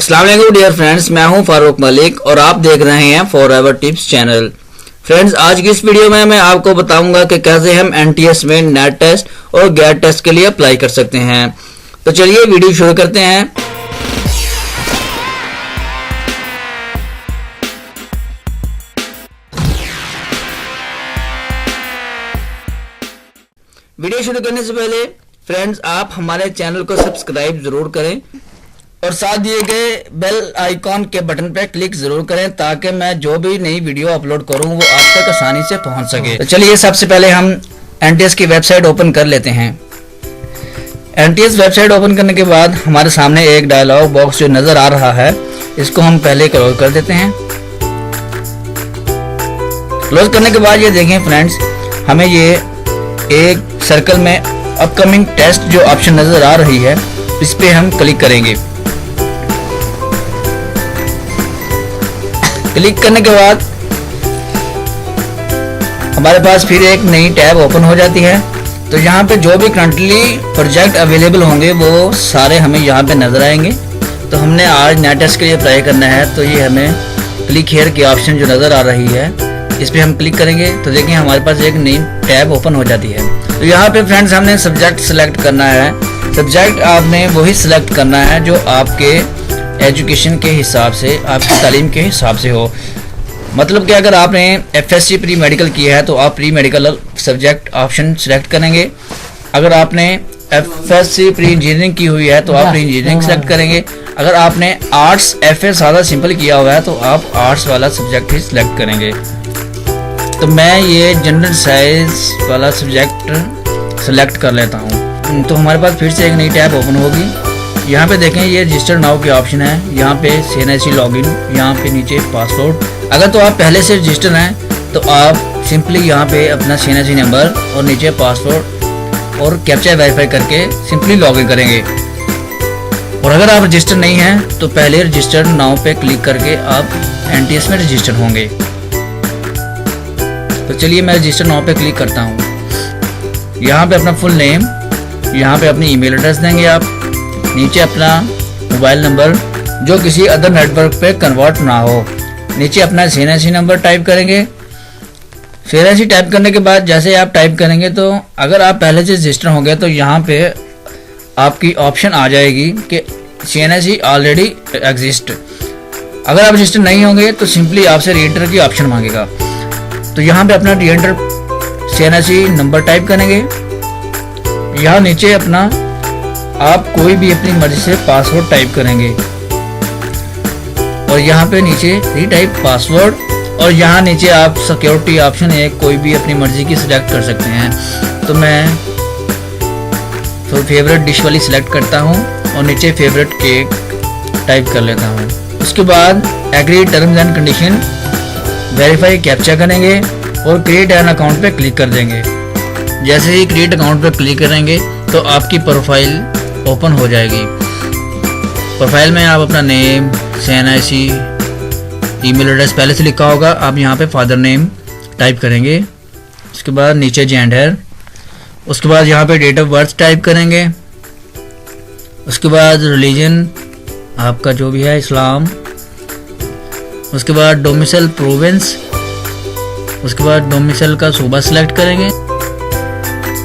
अस्सलाम वालेकुम dear friends, मैं हूं फारूक मलिक और आप देख रहे हैं फॉरएवर टिप्स चैनल। फ्रेंड्स, आज की इस वीडियो में मैं आपको बताऊंगा कि कैसे हम एनटीएस में नेट टेस्ट और गैट टेस्ट के लिए अप्लाई कर सकते हैं। तो चलिए वीडियो शुरू करते हैं। वीडियो शुरू करने से पहले फ्रेंड्स, आप हमारे चैनल को सब्सक्राइब जरूर करें और साथ दिए गए बेल आइकॉन के बटन पर क्लिक जरूर करें ताकि मैं जो भी नई वीडियो अपलोड करूं वो आप तक आसानी से पहुंच सके। तो चलिए सबसे पहले हम एनटीएस की वेबसाइट ओपन कर लेते हैं। एनटीएस वेबसाइट ओपन करने के बाद हमारे सामने एक डायलॉग बॉक्स जो नजर आ रहा है, इसको हम पहले क्लोज कर देते हैं। क्लोज करने के बाद ये देखें फ्रेंड्स, हमें ये एक सर्कल में अपकमिंग टेस्ट जो ऑप्शन नजर आ रही है, इस पे हम क्लिक करेंगे। क्लिक करने के बाद हमारे पास फिर एक नई टैब ओपन हो जाती है। तो यहाँ पे जो भी करंटली प्रोजेक्ट अवेलेबल होंगे वो सारे हमें यहाँ पे नजर आएंगे। तो हमने आज नेट टेस्ट के लिए अप्लाई करना है, तो ये हमें क्लिक हियर की ऑप्शन जो नजर आ रही है, इस पे हम क्लिक करेंगे तो देखिए हमारे पास एक नई टैब ओपन हो जाती है। तो यहाँ पे फ्रेंड्स हमने सब्जेक्ट सिलेक्ट करना है। सब्जेक्ट आपने वही सिलेक्ट करना है जो आपके एजुकेशन के हिसाब से, आपकी तालीम के हिसाब से हो। मतलब कि अगर आपने एफएससी प्री मेडिकल किया है तो आप pre medical subject option select करेंगे। अगर आपने एफएससी प्री इंजीनियरिंग की हुई है तो आप प्री इंजीनियरिंग सेलेक्ट करेंगे। अगर आपने आर्ट्स एफए सादा सिंपल किया हुआ है तो आप आर्ट्स वाला सब्जेक्ट ही सिलेक्ट करेंगे। तो मैं ये जनरल साइंस वाला सब्जेक्ट सेलेक्ट कर लेता हूँ। तो हमारे पास फिर से एक नई टैब ओपन होगी। यहाँ पे देखें ये रजिस्टर नाउ की ऑप्शन है, यहाँ पे CNIC लॉगिन, यहाँ पे नीचे पासवर्ड। अगर तो आप पहले से रजिस्टर हैं तो आप सिंपली यहाँ पे अपना CNIC नंबर और नीचे पासवर्ड और कैप्चा वेरीफाई करके सिंपली लॉगिन करेंगे। और अगर आप रजिस्टर नहीं हैं तो पहले रजिस्टर नाउ पे क्लिक करके आप एनटीएस में रजिस्टर होंगे। तो चलिए मैं रजिस्टर नाउ पे क्लिक करता हूँ। यहाँ पे अपना फुल नेम, यहाँ पे अपनी ईमेल एड्रेस देंगे आप, नीचे अपना मोबाइल नंबर जो किसी अदर नेटवर्क पे कन्वर्ट ना हो, नीचे अपना CNIC नंबर टाइप करेंगे। CNIC टाइप करने के बाद जैसे आप टाइप करेंगे तो अगर आप पहले से रजिस्टर होंगे तो यहाँ पे आपकी ऑप्शन आ जाएगी कि CNIC ऑलरेडी एग्जिस्ट। अगर आप रजिस्टर नहीं होंगे तो सिंपली आपसे रीएंटर की ऑप्शन मांगेगा। तो यहाँ पे अपना रीएंटर CNIC नंबर टाइप करेंगे। यहाँ नीचे अपना आप कोई भी अपनी मर्जी से पासवर्ड टाइप करेंगे और यहाँ पे नीचे रीटाइप पासवर्ड, और यहाँ नीचे आप सिक्योरिटी ऑप्शन है, कोई भी अपनी मर्जी की सिलेक्ट कर सकते हैं। तो मैं फेवरेट डिश वाली सिलेक्ट करता हूँ और नीचे फेवरेट केक टाइप कर लेता हूँ। उसके बाद agree terms and condition, verify captcha करेंगे और क्रिएट एन अकाउंट पे क्लिक कर देंगे। जैसे ही क्रिएट अकाउंट पे क्लिक करेंगे तो आपकी प्रोफाइल ओपन हो जाएगी। प्रोफाइल में आप अपना नेम, CNIC, ईमेल एड्रेस पहले से लिखा होगा, आप यहाँ पे फादर नेम टाइप करेंगे। उसके बाद नीचे जेंडर, उसके बाद यहाँ पे डेट ऑफ बर्थ टाइप करेंगे। उसके बाद रिलीजन आपका जो भी है, इस्लाम। उसके बाद डोमिसाइल प्रोविंस, उसके बाद डोमिसाइल का सूबा सिलेक्ट करेंगे।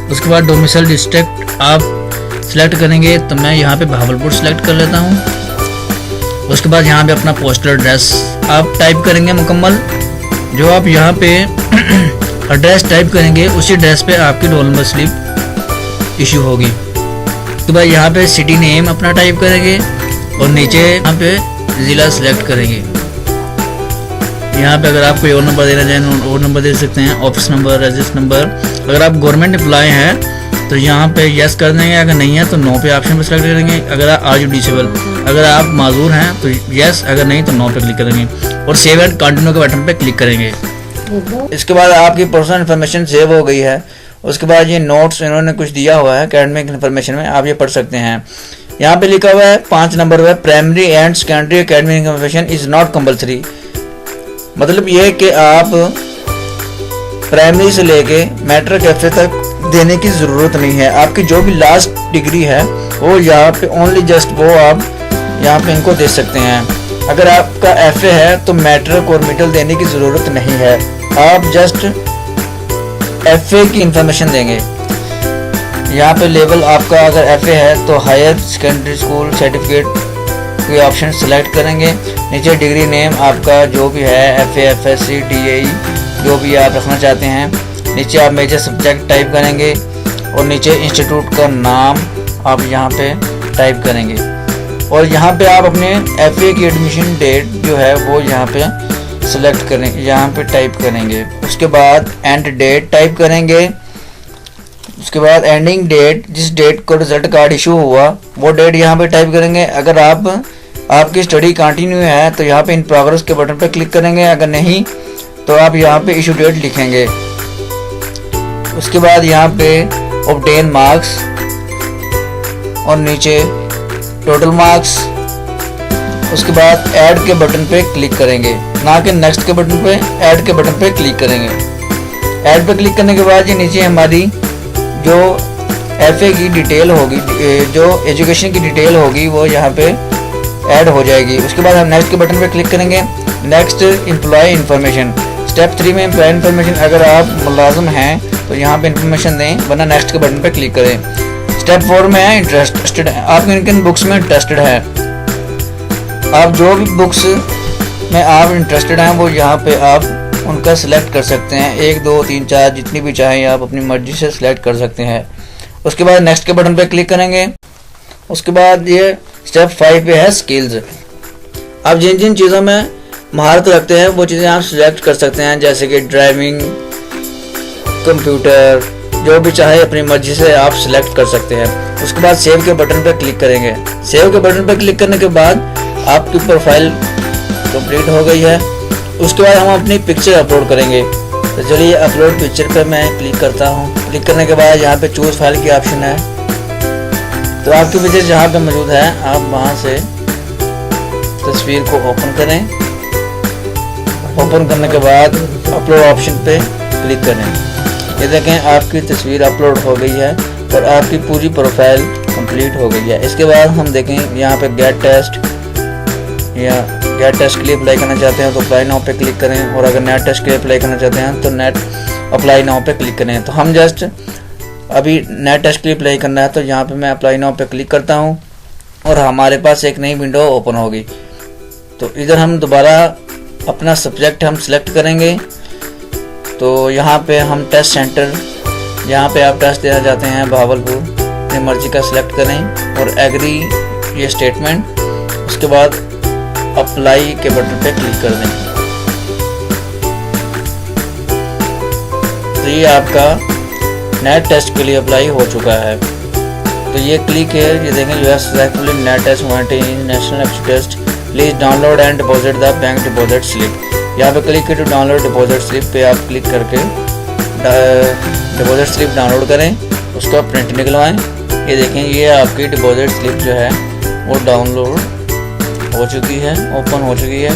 उसके बाद डोमिसाइल डिस्ट्रिक्ट आप सिलेक्ट करेंगे। तो मैं यहाँ पे भावलपुर सिलेक्ट कर लेता हूँ। उसके बाद यहाँ पे अपना पोस्टल एड्रेस आप टाइप करेंगे मुकम्मल। जो आप यहाँ पे एड्रेस टाइप करेंगे उसी एड्रेस पे आपकी रोल नंबर स्लिप इशू होगी। उसके बाद यहाँ पे सिटी नेम अपना टाइप करेंगे और नीचे यहाँ पे ज़िला सिलेक्ट करेंगे। यहाँ पे अगर आप कोई और नंबर देना चाहें और नंबर दे सकते हैं, ऑफिस नंबर, रजिस्टर नंबर। अगर आप गवर्नमेंट एम्प्लॉय हैं तो यहाँ पे यस कर देंगे, अगर नहीं है तो नो पे ऑप्शन पे सेलेक्ट करेंगे। अगर आप आर यू डिसेबल, अगर आप माजूर हैं तो यस, अगर नहीं तो नो पे क्लिक करेंगे और सेव एंड कंटिन्यू के बटन पे क्लिक करेंगे। इसके बाद आपकी पर्सनल इन्फॉर्मेशन सेव हो गई है। उसके बाद ये नोट्स इन्होंने कुछ दिया हुआ है एकेडमिक इन्फॉर्मेशन में, आप ये पढ़ सकते हैं। यहाँ पे लिखा हुआ है 5 नंबर है, primary and secondary academic information is not compulsory. मतलब ये कि आप प्राइमरी से लेके मैट्रिक एफए तक देने की ज़रूरत नहीं है। आपकी जो भी लास्ट डिग्री है वो यहाँ पे ओनली जस्ट वो आप यहाँ पे इनको दे सकते हैं। अगर आपका FA है तो मैट्रिक और मिडिल देने की ज़रूरत नहीं है, आप जस्ट FA की इंफॉर्मेशन देंगे। यहाँ पे लेवल आपका अगर FA है तो हायर सेकेंडरी स्कूल सर्टिफिकेट कोई ऑप्शन सेलेक्ट करेंगे। नीचे डिग्री नेम आपका जो भी है FA, FSc, DAE जो भी आप रखना चाहते हैं। नीचे आप मेजर सब्जेक्ट टाइप करेंगे और नीचे इंस्टीट्यूट का नाम आप यहाँ पे टाइप करेंगे और यहाँ पे आप अपने FA की एडमिशन डेट जो है वो यहाँ पे सिलेक्ट करेंगे, यहाँ पे टाइप करेंगे। उसके बाद एंड डेट टाइप करेंगे। उसके बाद एंडिंग डेट, जिस डेट को रिजल्ट कार्ड इशू हुआ वो डेट यहाँ पे टाइप करेंगे। अगर आपकी स्टडी कंटिन्यू है तो यहाँ पे इन प्रोग्रेस के बटन पे क्लिक करेंगे, अगर नहीं तो आप यहाँ पे इशू डेट लिखेंगे। उसके बाद यहाँ पे ऑब्टेन मार्क्स और नीचे टोटल मार्क्स। उसके बाद ऐड के बटन पे क्लिक करेंगे, ना कि नेक्स्ट के बटन पे, ऐड के बटन पे क्लिक करेंगे। ऐड पे क्लिक करने के बाद ये नीचे हमारी जो FA की डिटेल होगी, जो एजुकेशन की डिटेल होगी वो यहाँ पे ऐड हो जाएगी। उसके बाद हम नेक्स्ट के बटन पे क्लिक करेंगे। नेक्स्ट एम्प्लॉय इन्फॉर्मेशन, स्टेप 3 में एम्प्लॉय इन्फॉर्मेशन, अगर आप मुलाजिम हैं तो यहाँ पे इन्फॉर्मेशन दें, वरना नेक्स्ट के बटन पे क्लिक करें। स्टेप 4 में है इंटरेस्टेड, आप किन किन बुक्स में इंटरेस्टेड है। आप जो भी बुक्स में आप इंटरेस्टेड हैं वो यहाँ पे आप उनका सिलेक्ट कर सकते हैं, 1 2 3 4 जितनी भी चाहें आप अपनी मर्जी से सिलेक्ट कर सकते हैं। उसके बाद नेक्स्ट के बटन पे क्लिक करेंगे। उसके बाद ये स्टेप 5 पे है स्किल्स, आप जिन जिन चीज़ों में महारत रखते हैं वो चीज़ें आप सिलेक्ट कर सकते हैं, जैसे कि ड्राइविंग, कंप्यूटर, जो भी चाहे अपनी मर्जी से आप सिलेक्ट कर सकते हैं। उसके बाद सेव के बटन पर क्लिक करेंगे। सेव के बटन पर क्लिक करने के बाद आपकी प्रोफाइल कंप्लीट हो गई है। उसके बाद हम अपनी पिक्चर अपलोड करेंगे। तो चलिए अपलोड पिक्चर पर मैं क्लिक करता हूँ। क्लिक करने के बाद यहाँ पे चूज़ फाइल की ऑप्शन है, तो आपकी पिक्चर जहाँ पे मौजूद है आप वहाँ से तस्वीर को ओपन करें। ओपन करने के बाद अपलोड ऑप्शन पे क्लिक करें। ये देखें आपकी तस्वीर अपलोड हो गई है और आपकी पूरी प्रोफाइल कंप्लीट हो गई है। इसके बाद हम देखें यहाँ पे गेट टेस्ट, या गेट टेस्ट के लिए अप्लाई करना चाहते हैं तो अप्लाई नाउ पे क्लिक करें, और अगर नेट टेस्ट के लिए अप्लाई करना चाहते हैं तो नेट अप्लाई नाउ पे क्लिक करें। तो हम जस्ट अभी नेट टेस्ट के लिए अप्लाई करना है तो यहाँ पे मैं अप्लाई नाउ पे क्लिक करता हूँ और हमारे पास एक नई विंडो ओपन होगी। तो इधर हम दोबारा अपना सब्जेक्ट हम सिलेक्ट करेंगे। तो यहाँ पे हम टेस्ट सेंटर, यहाँ पे आप टेस्ट देना चाहते हैं भावलपुर, अपनी मर्जी का सिलेक्ट करें और एग्री ये स्टेटमेंट। उसके बाद अप्लाई के बटन पे क्लिक कर दें। तो ये आपका नेट टेस्ट के लिए अप्लाई हो चुका है। तो ये क्लिक है, ये देखें you have successfully NET test national aptitude test, please download and deposit the bank deposit slip. यहाँ पे क्लिक करें टू डाउनलोड डिपॉजिट स्लिप पे आप क्लिक करके डिपॉजिट स्लिप डाउनलोड करें, उसका प्रिंट निकलवाएं। ये देखें ये आपकी डिपॉजिट स्लिप जो है वो डाउनलोड हो चुकी है, ओपन हो चुकी है।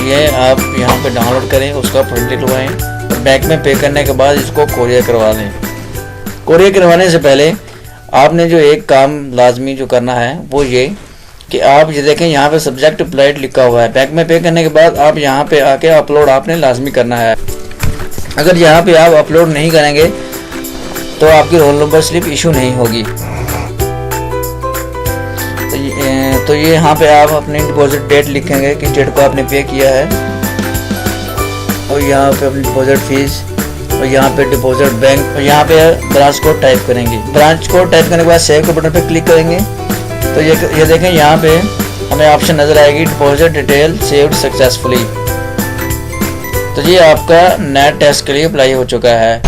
ये आप यहाँ पे डाउनलोड करें, उसका प्रिंट निकलवाएं और बैंक में पे करने के बाद इसको कोरियर करवा लें। कोरियर करवाने से पहले आपने जो एक काम लाजमी जो करना है वो ये कि आप ये देखें यहाँ पे सब्जेक्ट अप्लाइड लिखा हुआ है। बैंक में पे करने के बाद आप यहाँ पे आके अपलोड आपने लाजमी करना है। अगर यहाँ पे आप अपलोड नहीं करेंगे तो आपकी रोल नंबर स्लिप इशू नहीं होगी। तो ये यहाँ पे आप अपनी डिपॉजिट डेट लिखेंगे कि डेट को आपने पे किया है, और यहाँ पे अपनी डिपॉजिट फीस, और यहाँ पे डिपॉजिट बैंक, और यहाँ पे ब्रांच कोड टाइप करेंगे। ब्रांच कोड टाइप करने के बाद सेव के बटन पे क्लिक करेंगे। तो ये देखें यहाँ पे हमें ऑप्शन नजर आएगी डिपॉजिट डिटेल सेव्ड सक्सेसफुली। तो ये आपका नेट टेस्ट के लिए अप्लाई हो चुका है।